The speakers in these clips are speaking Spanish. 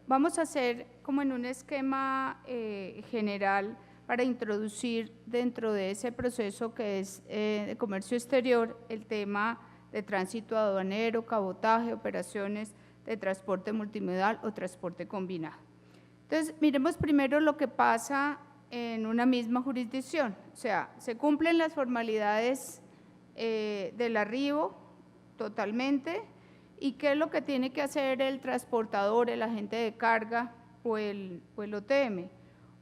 Vamos a hacer como en un esquema general para introducir dentro de ese proceso que es de comercio exterior el tema de tránsito aduanero, cabotaje, operaciones de transporte multimodal o transporte combinado. Entonces, miremos primero lo que pasa en una misma jurisdicción, o sea, se cumplen las formalidades del arribo totalmente. ¿Y qué es lo que tiene que hacer el transportador, el agente de carga o el OTM?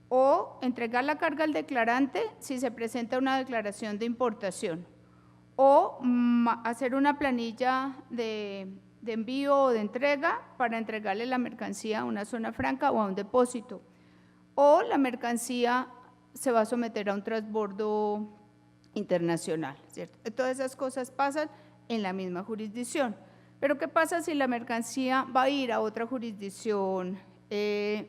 O entregar la carga al declarante si se presenta una declaración de importación, o hacer una planilla de envío o de entrega para entregarle la mercancía a una zona franca o a un depósito, o la mercancía se va a someter a un transbordo internacional, ¿cierto? Todas esas cosas pasan en la misma jurisdicción. Pero ¿qué pasa si la mercancía va a ir a otra jurisdicción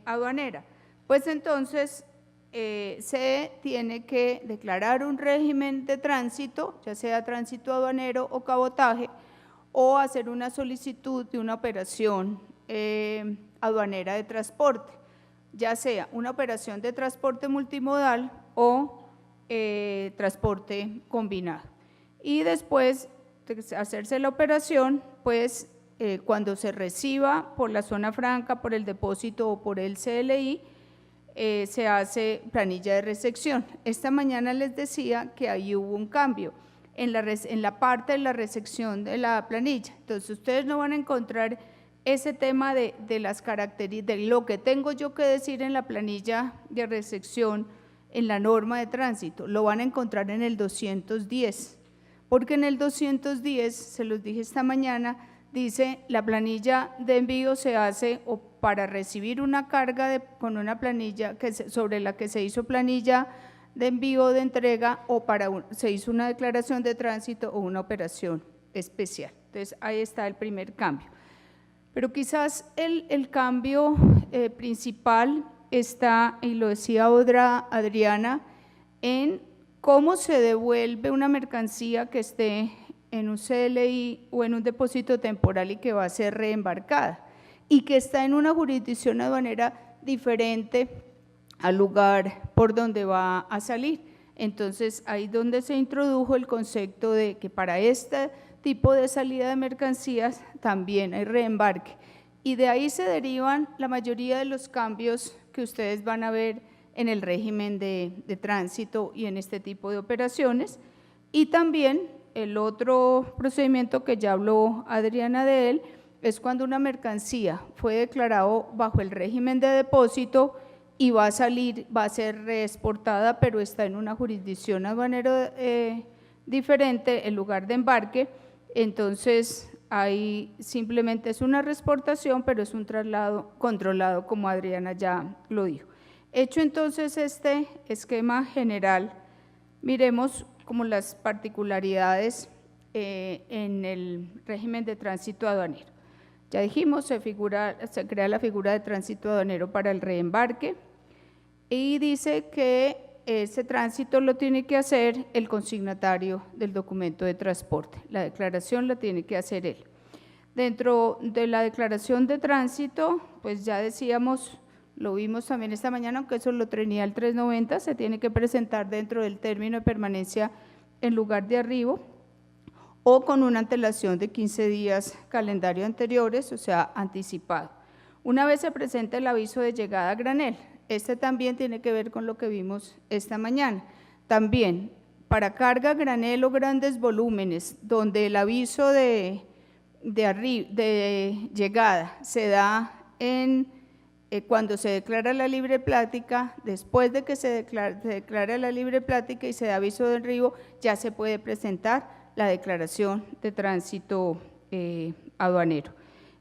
aduanera? Pues entonces se tiene que declarar un régimen de tránsito, ya sea tránsito aduanero o cabotaje, o hacer una solicitud de una operación aduanera de transporte, ya sea una operación de transporte multimodal o transporte combinado. Y después de hacerse la operación, pues cuando se reciba por la zona franca, por el depósito o por el CLI, se hace planilla de recepción. Esta mañana les decía que ahí hubo un cambio en la parte de la recepción de la planilla. Entonces, ustedes no van a encontrar ese tema de las características, de lo que tengo yo que decir en la planilla de recepción, en la norma de tránsito, lo van a encontrar en el 210. Porque en el 210, se los dije esta mañana, dice la planilla de envío se hace o para recibir una carga con una planilla sobre la que se hizo planilla de envío de entrega o se hizo una declaración de tránsito o una operación especial. Entonces ahí está el primer cambio. Pero quizás el cambio principal está, y lo decía ahora Adriana, en cómo se devuelve una mercancía que esté en un CLI o en un depósito temporal y que va a ser reembarcada y que está en una jurisdicción aduanera diferente al lugar por donde va a salir. Entonces, ahí donde se introdujo el concepto de que para este tipo de salida de mercancías también hay reembarque. Y de ahí se derivan la mayoría de los cambios que ustedes van a ver en el régimen de tránsito y en este tipo de operaciones. Y también el otro procedimiento que ya habló Adriana de él es cuando una mercancía fue declarado bajo el régimen de depósito y va a ser reexportada, pero está en una jurisdicción aduanera diferente, en lugar de embarque. Entonces ahí simplemente es una reexportación, pero es un traslado controlado, como Adriana ya lo dijo. Hecho entonces este esquema general, miremos como las particularidades en el régimen de tránsito aduanero. Ya dijimos, se crea la figura de tránsito aduanero para el reembarque y dice que ese tránsito lo tiene que hacer el consignatario del documento de transporte. La declaración la tiene que hacer él. Dentro de la declaración de tránsito, pues ya decíamos, lo vimos también esta mañana, aunque eso lo tenía el 390, se tiene que presentar dentro del término de permanencia en lugar de arribo o con una antelación de 15 días calendario anteriores, o sea, anticipado. Una vez se presenta el aviso de llegada a granel, este también tiene que ver con lo que vimos esta mañana. También, para carga granel o grandes volúmenes, donde el aviso de llegada se da cuando se declara la libre plática, después de que se declara la libre plática y se da aviso de arribo, ya se puede presentar la declaración de tránsito aduanero.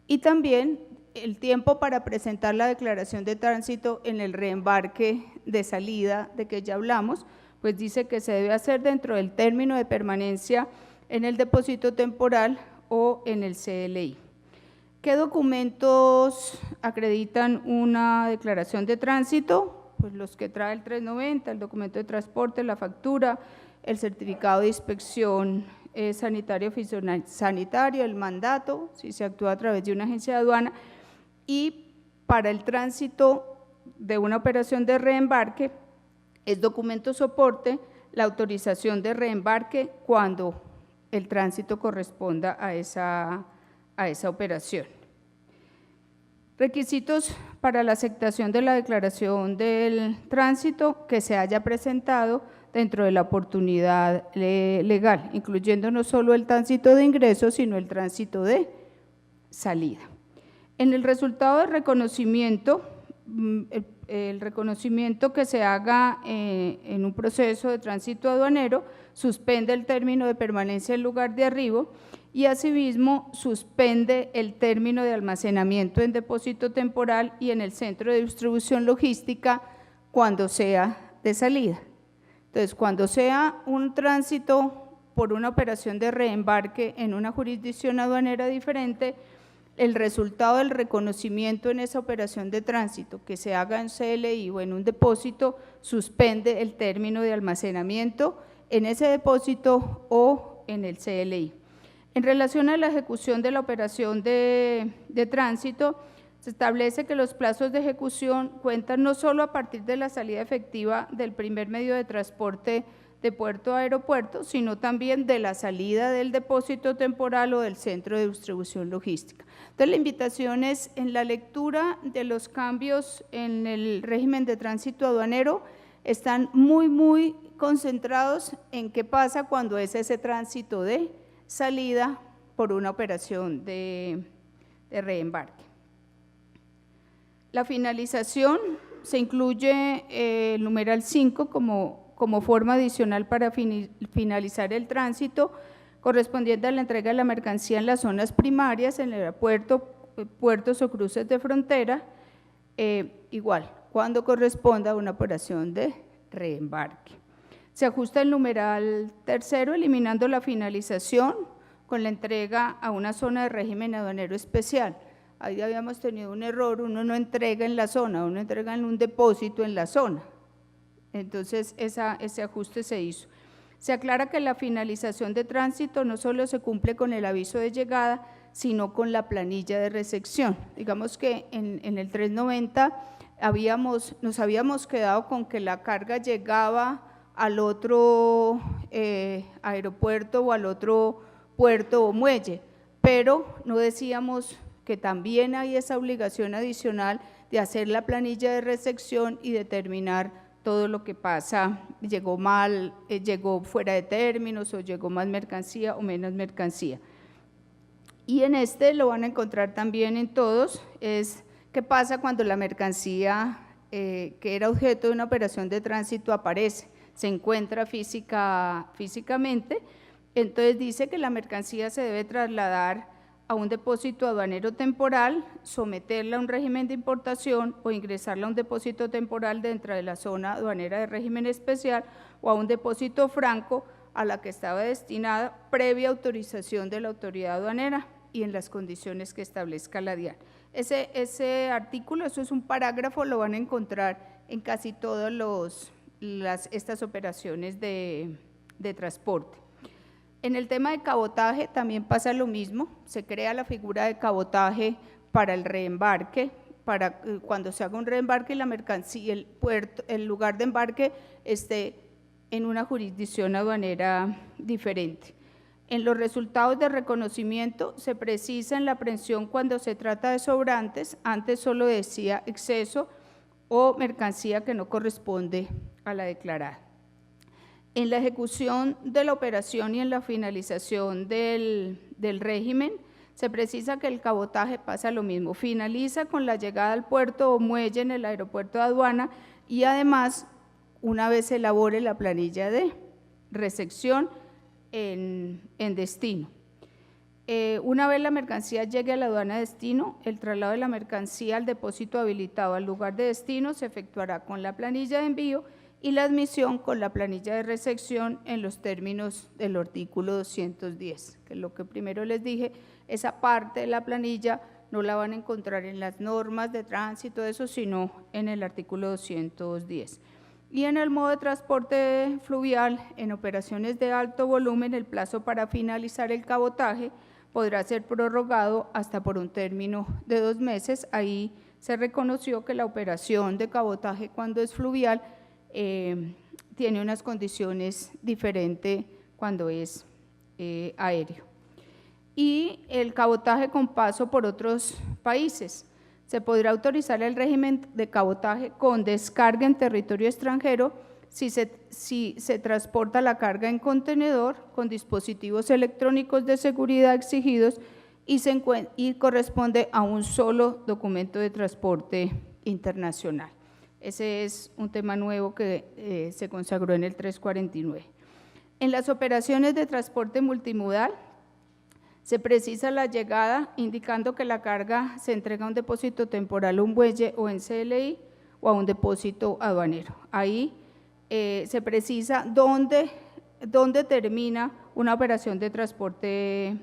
Y también el tiempo para presentar la declaración de tránsito en el reembarque de salida de que ya hablamos, pues dice que se debe hacer dentro del término de permanencia en el depósito temporal o en el CLI. ¿Qué documentos acreditan una declaración de tránsito? Pues los que trae el 390, el documento de transporte, la factura, el certificado de inspección sanitario sanitario, el mandato, si se actúa a través de una agencia de aduana, y para el tránsito de una operación de reembarque es documento soporte la autorización de reembarque cuando el tránsito corresponda a esa operación. Requisitos para la aceptación de la declaración del tránsito que se haya presentado dentro de la oportunidad legal, incluyendo no solo el tránsito de ingreso, sino el tránsito de salida. En el resultado del reconocimiento, el reconocimiento que se haga en un proceso de tránsito aduanero suspende el término de permanencia en lugar de arribo y asimismo suspende el término de almacenamiento en depósito temporal y en el centro de distribución logística cuando sea de salida. Entonces, cuando sea un tránsito por una operación de reembarque en una jurisdicción aduanera diferente, el resultado del reconocimiento en esa operación de tránsito que se haga en CLI o en un depósito suspende el término de almacenamiento en ese depósito o en el CLI. En relación a la ejecución de la operación de tránsito, se establece que los plazos de ejecución cuentan no solo a partir de la salida efectiva del primer medio de transporte de puerto a aeropuerto, sino también de la salida del depósito temporal o del centro de distribución logística. Entonces, la invitación es en la lectura de los cambios en el régimen de tránsito aduanero, están muy concentrados en qué pasa cuando es ese tránsito de salida por una operación de reembarque. La finalización se incluye el numeral 5 como forma adicional para finalizar el tránsito correspondiente a la entrega de la mercancía en las zonas primarias, en el aeropuerto, puertos o cruces de frontera, igual, cuando corresponda a una operación de reembarque. Se ajusta el numeral tercero, eliminando la finalización con la entrega a una zona de régimen aduanero especial. Ahí habíamos tenido un error, uno no entrega en la zona, uno entrega en un depósito en la zona. Entonces, ese ajuste se hizo. Se aclara que la finalización de tránsito no solo se cumple con el aviso de llegada, sino con la planilla de recepción. Digamos que en el 390 nos habíamos quedado con que la carga llegaba al otro aeropuerto o al otro puerto o muelle, pero no decíamos que también hay esa obligación adicional de hacer la planilla de recepción y determinar todo lo que pasa, llegó mal, llegó fuera de términos o llegó más mercancía o menos mercancía. Y en este lo van a encontrar también en todos, es qué pasa cuando la mercancía que era objeto de una operación de tránsito aparece, se encuentra físicamente, entonces dice que la mercancía se debe trasladar a un depósito aduanero temporal, someterla a un régimen de importación o ingresarla a un depósito temporal dentro de la zona aduanera de régimen especial o a un depósito franco a la que estaba destinada previa autorización de la autoridad aduanera y en las condiciones que establezca la DIAN. Ese artículo, eso es un parágrafo, lo van a encontrar en casi todas estas operaciones de transporte. En el tema de cabotaje también pasa lo mismo, se crea la figura de cabotaje para el reembarque, para cuando se haga un reembarque y la mercancía, el lugar de embarque esté en una jurisdicción aduanera diferente. En los resultados de reconocimiento se precisa en la aprehensión cuando se trata de sobrantes, antes solo decía exceso o mercancía que no corresponde a la declarada. En la ejecución de la operación y en la finalización del régimen, se precisa que el cabotaje pasa lo mismo, finaliza con la llegada al puerto o muelle en el aeropuerto de aduana y además, una vez se elabore la planilla de recepción en destino. Una vez la mercancía llegue a la aduana de destino, el traslado de la mercancía al depósito habilitado al lugar de destino se efectuará con la planilla de envío y la admisión con la planilla de recepción en los términos del artículo 210, que es lo que primero les dije, esa parte de la planilla no la van a encontrar en las normas de tránsito, eso, sino en el artículo 210. Y en el modo de transporte fluvial, en operaciones de alto volumen, el plazo para finalizar el cabotaje podrá ser prorrogado hasta por un término de 2 meses. Ahí se reconoció que la operación de cabotaje cuando es fluvial tiene unas condiciones diferentes cuando es aéreo. Y el cabotaje con paso por otros países. Se podrá autorizar el régimen de cabotaje con descarga en territorio extranjero si se transporta la carga en contenedor con dispositivos electrónicos de seguridad exigidos y corresponde a un solo documento de transporte internacional. Ese es un tema nuevo que se consagró en el 349. En las operaciones de transporte multimodal, se precisa la llegada indicando que la carga se entrega a un depósito temporal, un muelle o en CLI o a un depósito aduanero. Ahí se precisa dónde termina una operación de transporte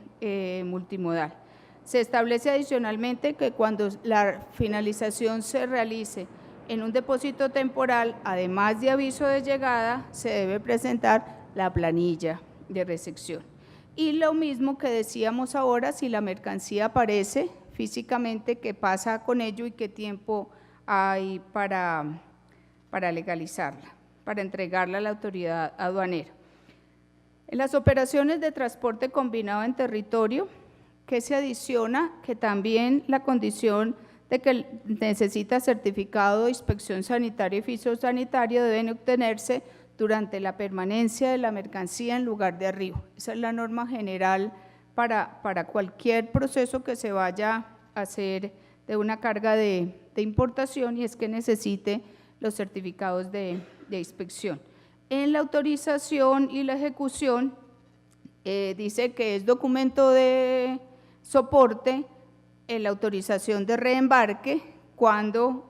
multimodal. Se establece adicionalmente que cuando la finalización se realice en un depósito temporal, además de aviso de llegada, se debe presentar la planilla de recepción. Y lo mismo que decíamos ahora, si la mercancía aparece físicamente, qué pasa con ello y qué tiempo hay para legalizarla, para entregarla a la autoridad aduanera. En las operaciones de transporte combinado en territorio, que se adiciona que también la condición de que necesita certificado de inspección sanitaria y fitosanitaria deben obtenerse durante la permanencia de la mercancía en lugar de arribo. Esa es la norma general para cualquier proceso que se vaya a hacer de una carga de importación, y es que necesite los certificados de inspección. En la autorización y la ejecución dice que es documento de soporte en la autorización de reembarque cuando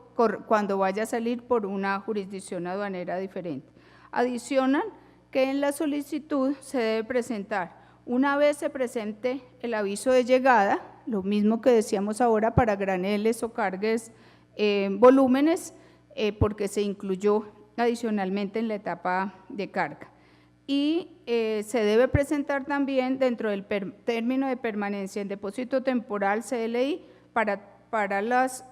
vaya a salir por una jurisdicción aduanera diferente. Adicionan que en la solicitud se debe presentar, una vez se presente el aviso de llegada, lo mismo que decíamos ahora para graneles o cargas volúmenes, porque se incluyó adicionalmente en la etapa de carga. Y se debe presentar también dentro del término de permanencia en depósito temporal CLI para las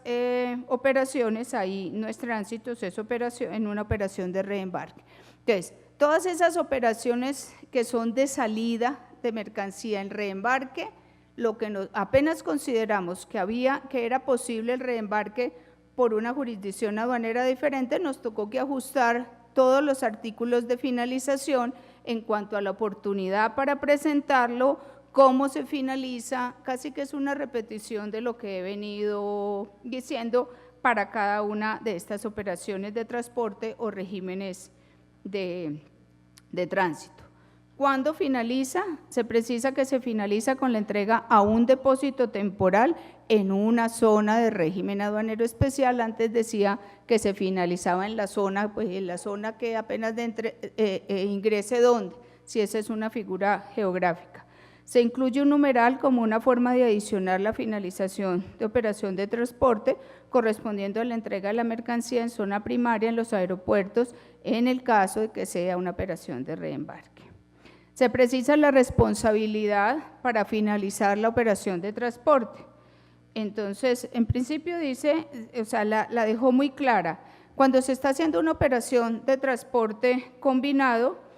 operaciones, ahí no es tránsito, es en una operación de reembarque. Entonces, todas esas operaciones que son de salida de mercancía en reembarque, lo que apenas consideramos que era posible el reembarque por una jurisdicción aduanera diferente, nos tocó que ajustar todos los artículos de finalización en cuanto a la oportunidad para presentarlo, cómo se finaliza, casi que es una repetición de lo que he venido diciendo para cada una de estas operaciones de transporte o regímenes de tránsito. Cuando finaliza, se precisa que se finaliza con la entrega a un depósito temporal en una zona de régimen aduanero especial. Antes decía que se finalizaba en la zona, pues en la zona que apenas ingrese ¿dónde? Si esa es una figura geográfica. Se incluye un numeral como una forma de adicionar la finalización de operación de transporte correspondiendo a la entrega de la mercancía en zona primaria en los aeropuertos en el caso de que sea una operación de reembarque. Se precisa la responsabilidad para finalizar la operación de transporte. Entonces, en principio dice, o sea, la dejó muy clara. Cuando se está haciendo una operación de transporte combinado,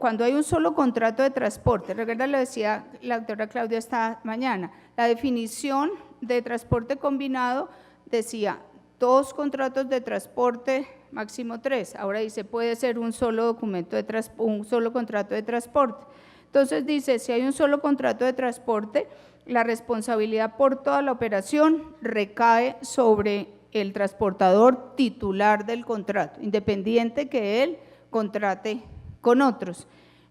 cuando hay un solo contrato de transporte, recuerda, lo decía la doctora Claudia esta mañana, la definición de transporte combinado decía 2 contratos de transporte, máximo 3, ahora dice puede ser un solo contrato de transporte. Entonces dice, si hay un solo contrato de transporte, la responsabilidad por toda la operación recae sobre el transportador titular del contrato, independiente que él contrate con otros.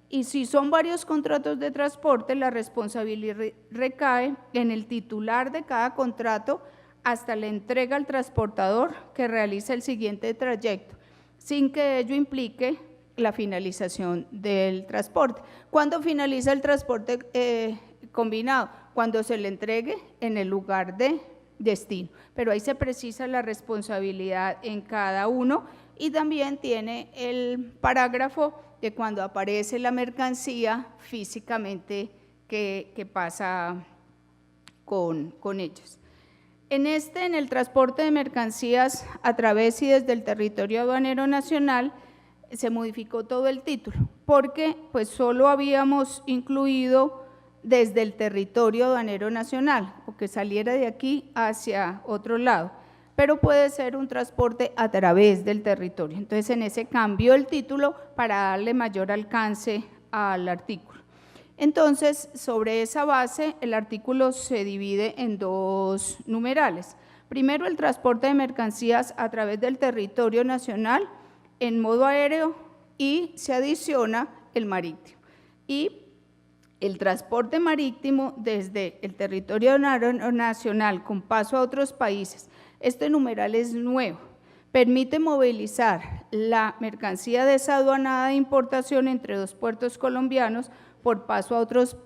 Y si son varios contratos de transporte, la responsabilidad recae en el titular de cada contrato hasta la entrega al transportador que realiza el siguiente trayecto, sin que ello implique la finalización del transporte. ¿Cuándo finaliza el transporte combinado? Cuando se le entregue en el lugar de destino, pero ahí se precisa la responsabilidad en cada uno y también tiene el parágrafo de cuando aparece la mercancía físicamente que pasa con ellos. En el transporte de mercancías a través y desde el territorio aduanero nacional, se modificó todo el título, porque pues solo habíamos incluido desde el territorio aduanero nacional, o que saliera de aquí hacia otro lado, pero puede ser un transporte a través del territorio. Entonces, en ese cambió el título para darle mayor alcance al artículo. Entonces, sobre esa base, el artículo se divide en dos numerales. Primero, el transporte de mercancías a través del territorio nacional en modo aéreo, y se adiciona el marítimo. Y el transporte marítimo desde el territorio nacional con paso a otros países, este numeral es nuevo, permite movilizar la mercancía desaduanada de importación entre dos puertos colombianos por paso a otros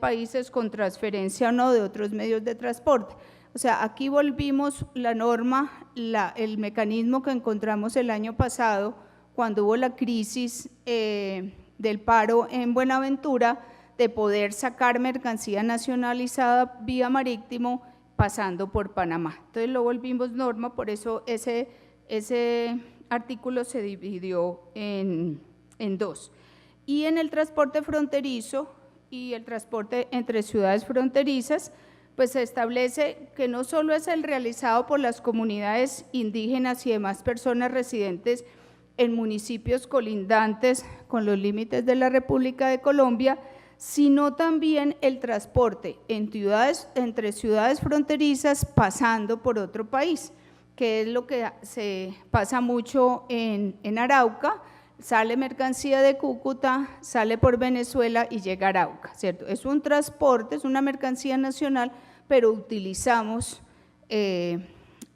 países con transferencia o no de otros medios de transporte. O sea, aquí volvimos la norma, el mecanismo que encontramos el año pasado cuando hubo la crisis del paro en Buenaventura, de poder sacar mercancía nacionalizada vía marítimo pasando por Panamá. Entonces lo volvimos norma, por eso ese artículo se dividió en dos. Y en el transporte fronterizo y el transporte entre ciudades fronterizas, pues se establece que no solo es el realizado por las comunidades indígenas y demás personas residentes en municipios colindantes con los límites de la República de Colombia, sino también el transporte entre ciudades fronterizas pasando por otro país, que es lo que se pasa mucho en Arauca. Sale mercancía de Cúcuta, sale por Venezuela y llega a Arauca, ¿cierto? Es un transporte, es una mercancía nacional, pero utilizamos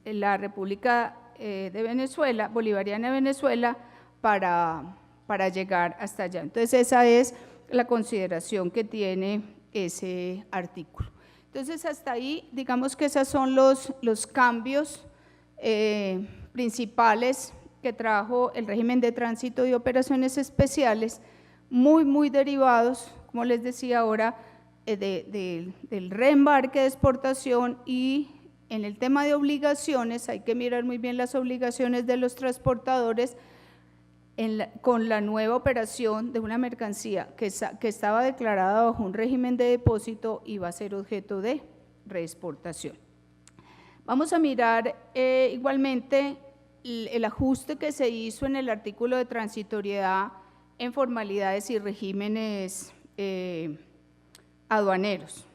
la República de Venezuela, Bolivariana de Venezuela, para llegar hasta allá. Entonces, esa es la consideración que tiene ese artículo. Entonces, hasta ahí, digamos que esos son los cambios principales que trajo el régimen de tránsito y operaciones especiales, muy derivados, como les decía ahora, del reembarque de exportación. Y en el tema de obligaciones, hay que mirar muy bien las obligaciones de los transportadores con la nueva operación de una mercancía que estaba declarada bajo un régimen de depósito y va a ser objeto de reexportación. Vamos a mirar igualmente el ajuste que se hizo en el artículo de transitoriedad en formalidades y regímenes aduaneros.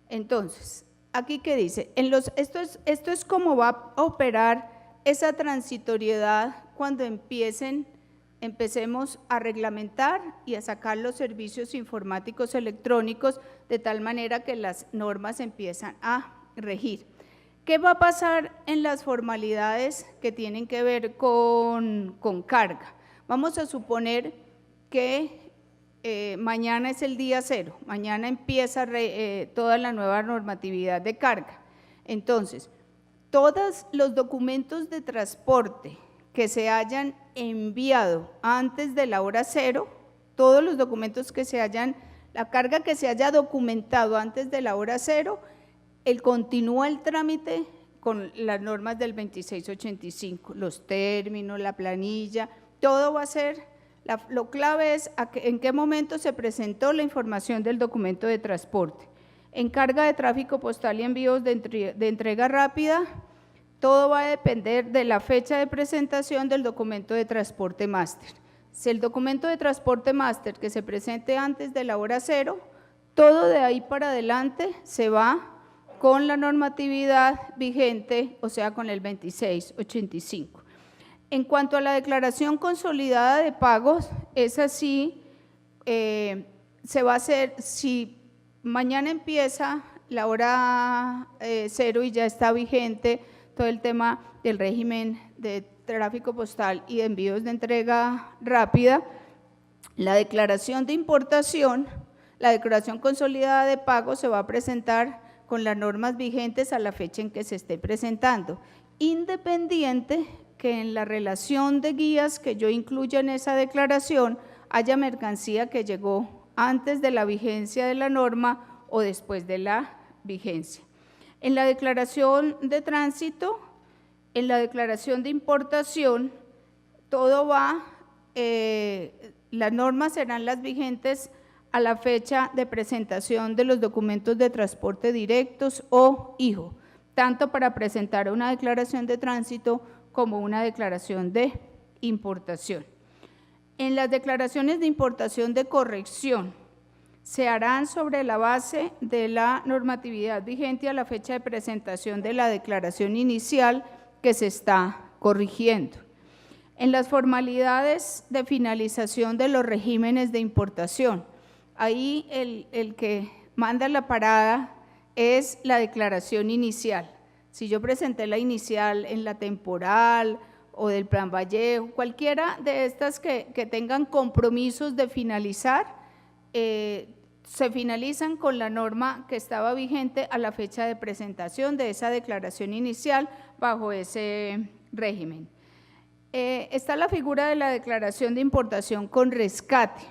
Entonces, aquí ¿qué dice? Esto es cómo va a operar esa transitoriedad cuando empecemos a reglamentar y a sacar los servicios informáticos electrónicos de tal manera que las normas empiezan a regir. ¿Qué va a pasar en las formalidades que tienen que ver con carga? Vamos a suponer que mañana es el día cero, mañana empieza toda la nueva normatividad de carga. Entonces, todos los documentos de transporte que se hayan enviado antes de la hora cero, todos los documentos la carga que se haya documentado antes de la hora cero, continúa el trámite con las normas del 2685, los términos, la planilla, todo va a ser, lo clave es en qué momento se presentó la información del documento de transporte. En carga de tráfico postal y envíos de entrega rápida, todo va a depender de la fecha de presentación del documento de transporte máster. Si el documento de transporte máster que se presente antes de la hora cero, todo de ahí para adelante se va con la normatividad vigente, o sea, con el 2685. En cuanto a la declaración consolidada de pagos, es así, se va a hacer, si mañana empieza la hora cero y ya está vigente todo el tema del régimen de tráfico postal y de envíos de entrega rápida, la declaración de importación, la declaración consolidada de pago se va a presentar con las normas vigentes a la fecha en que se esté presentando. independiente que en la relación de guías que yo incluya en esa declaración haya mercancía que llegó antes de la vigencia de la norma o después de la vigencia. En la declaración de tránsito, en la declaración de importación, todo va, las normas serán las vigentes a la fecha de presentación de los documentos de transporte directos o IJO, tanto para presentar una declaración de tránsito como una declaración de importación. En las declaraciones de importación de corrección, se harán sobre la base de la normatividad vigente a la fecha de presentación de la declaración inicial que se está corrigiendo. En las formalidades de finalización de los regímenes de importación, ahí el que manda la parada es la declaración inicial. Si yo presenté la inicial en la temporal o del Plan Vallejo, cualquiera de estas que tengan compromisos de finalizar, se finalizan con la norma que estaba vigente a la fecha de presentación de esa declaración inicial bajo ese régimen. Está la figura de la declaración de importación con rescate.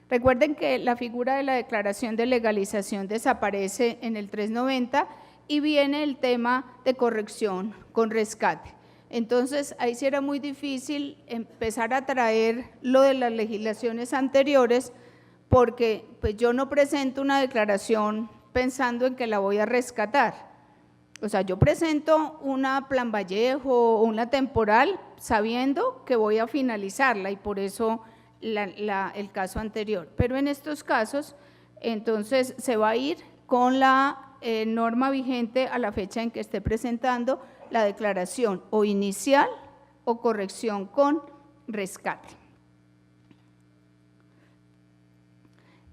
Recuerden que la figura de la declaración de legalización desaparece en el 390 y viene el tema de corrección con rescate. Entonces, ahí sí era muy difícil empezar a traer lo de las legislaciones anteriores, porque pues yo no presento una declaración pensando en que la voy a rescatar. O sea, yo presento una Plan Vallejo o una temporal sabiendo que voy a finalizarla y por eso el caso anterior. Pero en estos casos, entonces se va a ir con la norma vigente a la fecha en que esté presentando la declaración o inicial o corrección con rescate.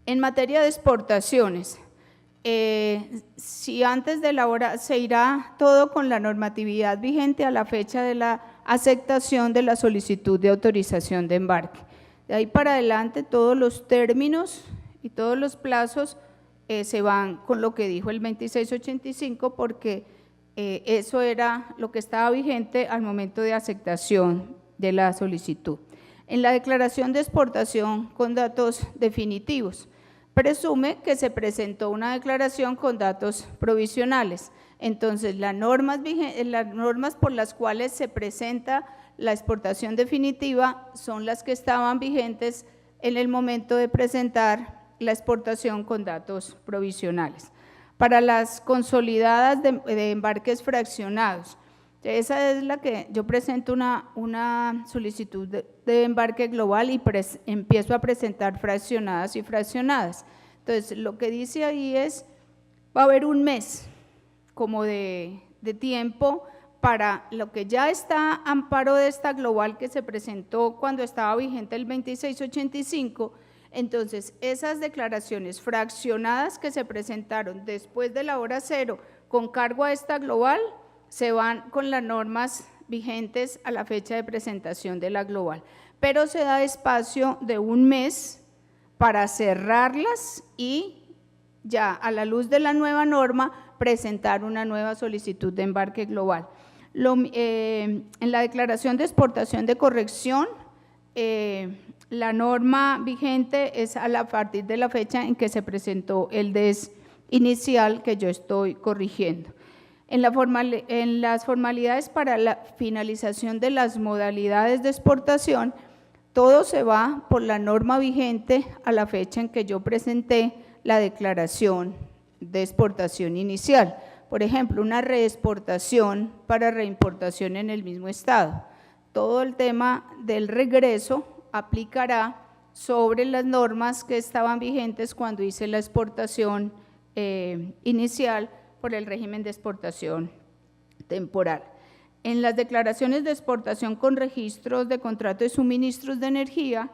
En materia de exportaciones, si antes de la hora se irá todo con la normatividad vigente a la fecha de la aceptación de la solicitud de autorización de embarque. De ahí para adelante todos los términos y todos los plazos se van con lo que dijo el 2685 porque eso era lo que estaba vigente al momento de aceptación de la solicitud. En la declaración de exportación con datos definitivos, presume que se presentó una declaración con datos provisionales. Entonces, las normas por las cuales se presenta la exportación definitiva son las que estaban vigentes en el momento de presentar la exportación con datos provisionales. Para las consolidadas de embarques fraccionados, esa es la que yo presento una solicitud de embarque global y empiezo a presentar fraccionadas y fraccionadas. Entonces, lo que dice ahí es, va a haber un mes como de tiempo para lo que ya está amparo de esta global que se presentó cuando estaba vigente el 2685. Entonces, esas declaraciones fraccionadas que se presentaron después de la hora cero con cargo a esta global, se van con las normas vigentes a la fecha de presentación de la global, pero se da espacio de un mes para cerrarlas y ya a la luz de la nueva norma presentar una nueva solicitud de embarque global. En la declaración de exportación de corrección, la norma vigente es a partir de la fecha en que se presentó el DES inicial que yo estoy corrigiendo. En las formalidades para la finalización de las modalidades de exportación, todo se va por la norma vigente a la fecha en que yo presenté la declaración de exportación inicial. Por ejemplo, una reexportación para reimportación en el mismo estado. Todo el tema del regreso aplicará sobre las normas que estaban vigentes cuando hice la exportación inicial por el régimen de exportación temporal. En las declaraciones de exportación con registros de contrato de suministros de energía,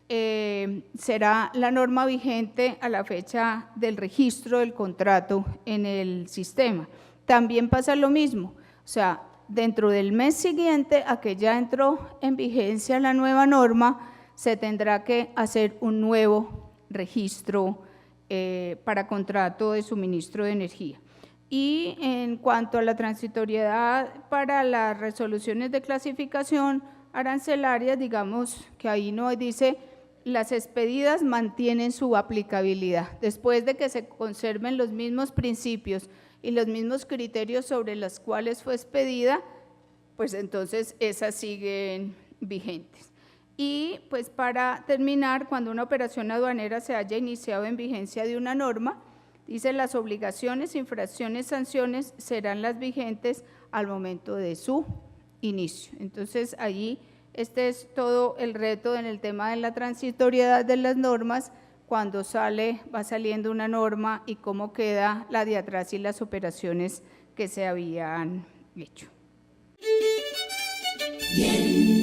será la norma vigente a la fecha del registro del contrato en el sistema. También pasa lo mismo, o sea, dentro del mes siguiente a que ya entró en vigencia la nueva norma, se tendrá que hacer un nuevo registro para contrato de suministro de energía. Y en cuanto a la transitoriedad para las resoluciones de clasificación arancelarias, digamos que ahí no dice, las expedidas mantienen su aplicabilidad. Después de que se conserven los mismos principios y los mismos criterios sobre los cuales fue expedida, pues entonces esas siguen vigentes. Y pues para terminar, cuando una operación aduanera se haya iniciado en vigencia de una norma, dice las obligaciones, infracciones, sanciones serán las vigentes al momento de su inicio. Entonces allí este es todo el reto en el tema de la transitoriedad de las normas, cuando va saliendo una norma y cómo queda la de atrás y las operaciones que se habían hecho. Bien.